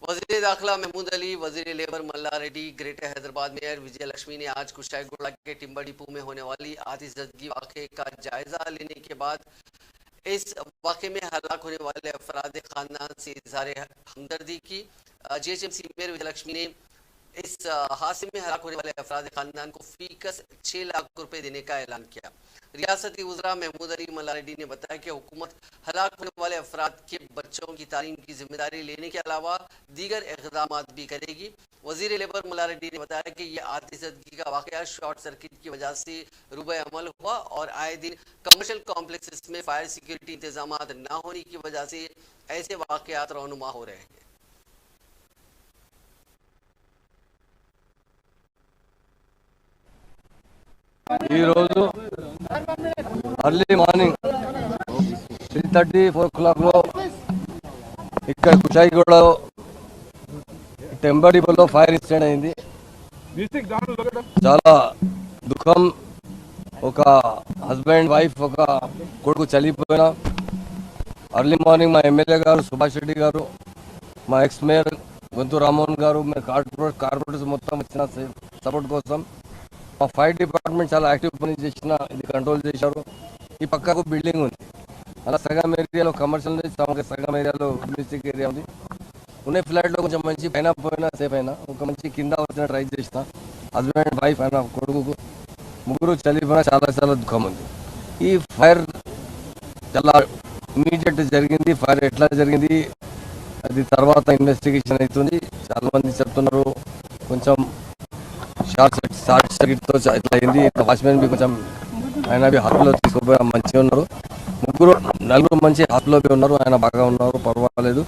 वज़ीर दाखिला महमूद अली, वज़ीर लेबर मल्ला रेड्डी, ग्रेटर हैदराबाद मेयर विजय लक्ष्मी ने आज कुशाईगुड़ा के टिम्बर डिपो में होने वाली आतिशबाजी वाक़े का जायजा लेने के बाद इस वाक़े में हलाक होने वाले अफराद खानदान से इज़हार हमदर्दी की। GHMC मेयर विजय लक्ष्मी ने इस हादसे में हलाक होने वाले अफराद खानदान को फीकस 6 लाख रुपए देने का ऐलान किया। रियासती वज़रा महमूद अली मल्ला रेड्डी ने बताया कि हुकूमत हलाक होने वाले अफराद के बच्चों की तालीम की जिम्मेदारी लेने के अलावा दीगर इक़दाम भी करेगी। वज़ीर लेबर मल्ला रेड्डी ने बताया कि यह आतिशबाजी का वाक़या शॉर्ट सर्किट की वजह से रुबे अमल हुआ और आए दिन कमर्शियल कॉम्प्लेक्स में फायर सिक्योरिटी इंतजाम न होने की वजह से ऐसे वाक़यात रौनुमा हो रहे हैं। अर्ली మార్నింగ్ 3:30 4 o'clock లో ఇక్కడ కుషాయిగూడలో టెంబర్ డిపోలో ఫైర్ ఇన్సిడెంట్ అయింది. చాలా దుఃఖం. ఒక హస్బెండ్ వైఫ్ ఒక కొడుకు చనిపోయిన అర్లీ మార్నింగ్ మా ఎమ్మెల్యే గారు సుభాష్ రెడ్డి గారు, మా ఎక్స్ మేయర్ గొంతు రామ్మోహన్ గారు, కార్పొరేటర్స్ మొత్తం వచ్చిన సపోర్ట్ కోసం మా ఫైర్ డిపార్ట్మెంట్ చాలా యాక్టివ్ పని చేసిన ఇది కంట్రోల్ చేశారు. ఈ పక్కకు బిల్డింగ్ ఉంది, అలా సగం ఏరియాలో కమర్షియల్ ఉంది, సగం ఏరియాలో డొమెస్టిక్ ఏరియా ఉంది. ఉన్న ఫ్లాట్లో కొంచెం మంచి పైన పోయినా సేఫ్ అయినా ఒక మంచి కింద వచ్చిన ట్రై చేసిన హస్బెండ్ వైఫ్ అయినా కొడుకు ముగ్గురు చనిపోయినా చాలా చాలా దుఃఖం ఉంది. ఈ ఫైర్ చాలా ఇమీడియట్ జరిగింది. ఫైర్ ఎట్లా జరిగింది అది తర్వాత ఇన్వెస్టిగేషన్ అవుతుంది. చాలా మంది చెప్తున్నారు కొంచెం షార్ట్ సర్క్యూట్తో ఇట్లా అయింది. వాచ్మెన్ బి కొంచెం ఆయన బి హాస్పిటల్లో తీసుకుపోయి మంచిగా ఉన్నారు. నలుగురు మంచి హాస్పిటల్లో ఉన్నారు. ఆయన బాగా ఉన్నారు, పర్వాలేదు.